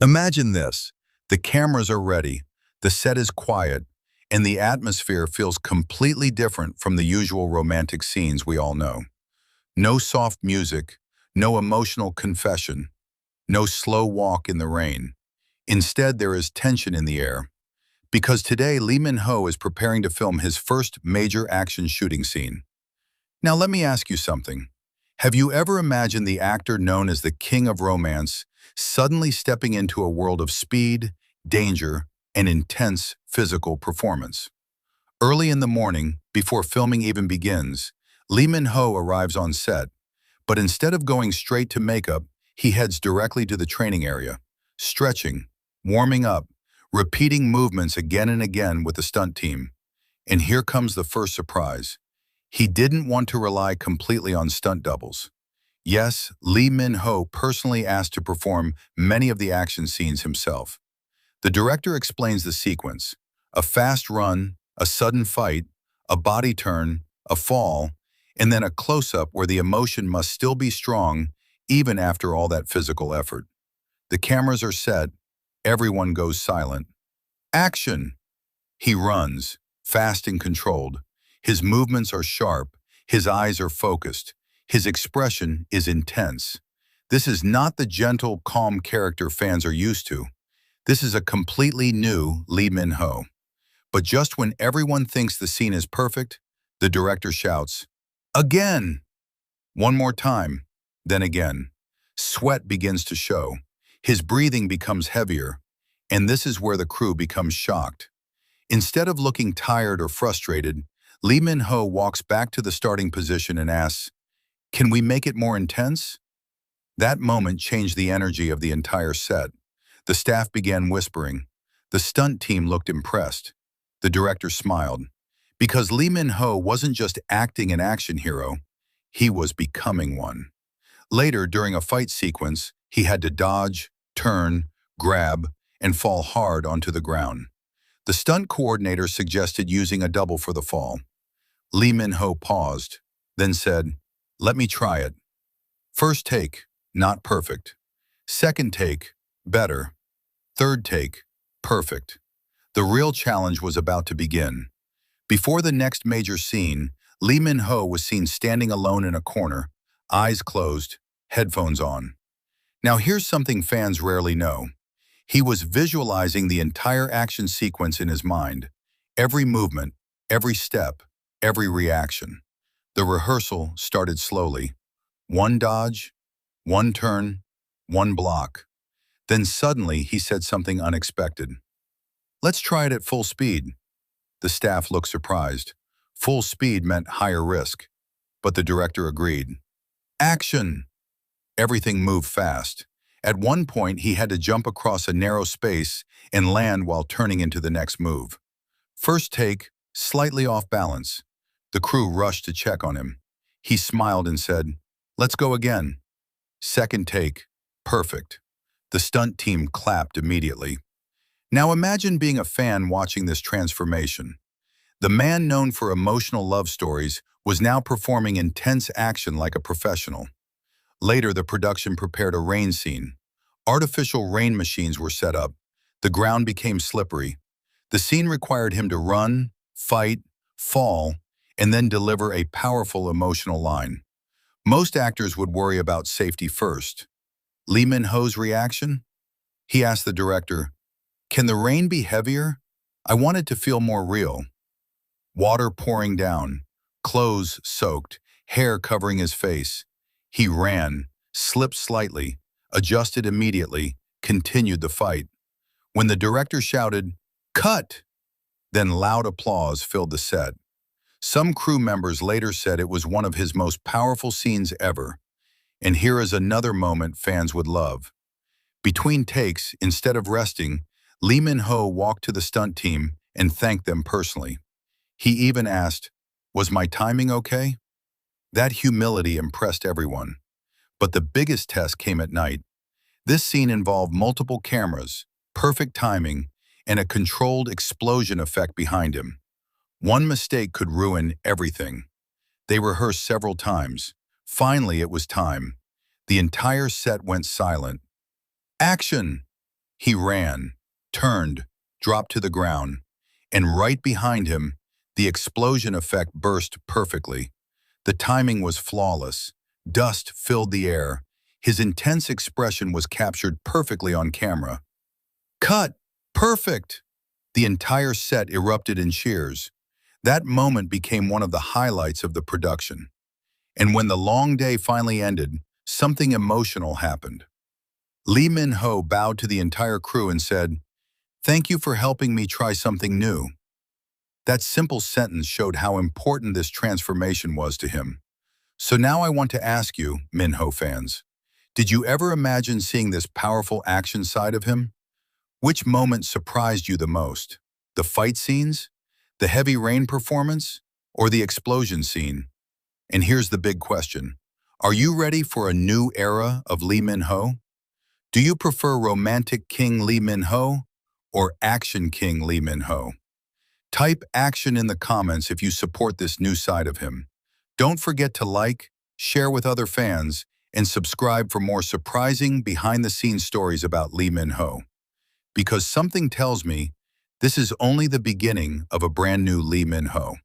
Imagine this. The cameras are ready, the set is quiet, and the atmosphere feels completely different from the usual romantic scenes we all know. No soft music, no emotional confession, no slow walk in the rain. Instead, there is tension in the air. Because today, Lee Min-ho is preparing to film his first major action shooting scene. Now let me ask you something. Have you ever imagined the actor known as the King of Romance suddenly stepping into a world of speed, danger, and intense physical performance? Early in the morning, before filming even begins, Lee Min-ho arrives on set, but instead of going straight to makeup, he heads directly to the training area, stretching, warming up, repeating movements again and again with the stunt team. And here comes the first surprise. He didn't want to rely completely on stunt doubles. Yes, Lee Min-ho personally asked to perform many of the action scenes himself. The director explains the sequence: a fast run, a sudden fight, a body turn, a fall, and then a close-up where the emotion must still be strong even after all that physical effort. The cameras are set, everyone goes silent. Action! He runs, fast and controlled. His movements are sharp, his eyes are focused, his expression is intense. This is not the gentle, calm character fans are used to. This is a completely new Lee Min-ho. But just when everyone thinks the scene is perfect, the director shouts, "Again!" One more time, then again. Sweat begins to show. His breathing becomes heavier, and this is where the crew becomes shocked. Instead of looking tired or frustrated, Lee Min-ho walks back to the starting position and asks, "Can we make it more intense?" That moment changed the energy of the entire set. The staff began whispering. The stunt team looked impressed. The director smiled. Because Lee Min-ho wasn't just acting an action hero, he was becoming one. Later, during a fight sequence, he had to dodge, turn, grab, and fall hard onto the ground. The stunt coordinator suggested using a double for the fall. Lee Min-ho paused, then said, "Let me try it." First take, not perfect. Second take, better. Third take, perfect. The real challenge was about to begin. Before the next major scene, Lee Min-ho was seen standing alone in a corner, eyes closed, headphones on. Now here's something fans rarely know. He was visualizing the entire action sequence in his mind. Every movement, every step, every reaction. The rehearsal started slowly. One dodge, one turn, one block. Then suddenly he said something unexpected. "Let's try it at full speed." The staff looked surprised. Full speed meant higher risk. But the director agreed. Action! Everything moved fast. At one point, he had to jump across a narrow space and land while turning into the next move. First take, slightly off balance. The crew rushed to check on him. He smiled and said, "Let's go again." Second take, perfect. The stunt team clapped immediately. Now imagine being a fan watching this transformation. The man known for emotional love stories was now performing intense action like a professional. Later, the production prepared a rain scene. Artificial rain machines were set up. The ground became slippery. The scene required him to run, fight, fall, and then deliver a powerful emotional line. Most actors would worry about safety first. Lee Min-ho's reaction? He asked the director, "Can the rain be heavier? I want it to feel more real." Water pouring down, clothes soaked, hair covering his face. He ran, slipped slightly, adjusted immediately, continued the fight. When the director shouted, "Cut!" then loud applause filled the set. Some crew members later said it was one of his most powerful scenes ever. And here is another moment fans would love. Between takes, instead of resting, Lee Min-ho walked to the stunt team and thanked them personally. He even asked, "Was my timing okay?" That humility impressed everyone. But the biggest test came at night. This scene involved multiple cameras, perfect timing, and a controlled explosion effect behind him. One mistake could ruin everything. They rehearsed several times. Finally, it was time. The entire set went silent. Action! He ran, turned, dropped to the ground, and right behind him, the explosion effect burst perfectly. The timing was flawless. Dust filled the air. His intense expression was captured perfectly on camera. Cut! Perfect! The entire set erupted in cheers. That moment became one of the highlights of the production. And when the long day finally ended, something emotional happened. Lee Min-ho bowed to the entire crew and said, "Thank you for helping me try something new." That simple sentence showed how important this transformation was to him. So now I want to ask you, Min-ho fans, did you ever imagine seeing this powerful action side of him? Which moment surprised you the most? The fight scenes? The heavy rain performance? Or the explosion scene? And here's the big question. Are you ready for a new era of Lee Min-ho? Do you prefer romantic King Lee Min-ho or action King Lee Min-ho? Type action in the comments if you support this new side of him. Don't forget to like, share with other fans, and subscribe for more surprising behind-the-scenes stories about Lee Min-ho. Because something tells me this is only the beginning of a brand new Lee Min-ho.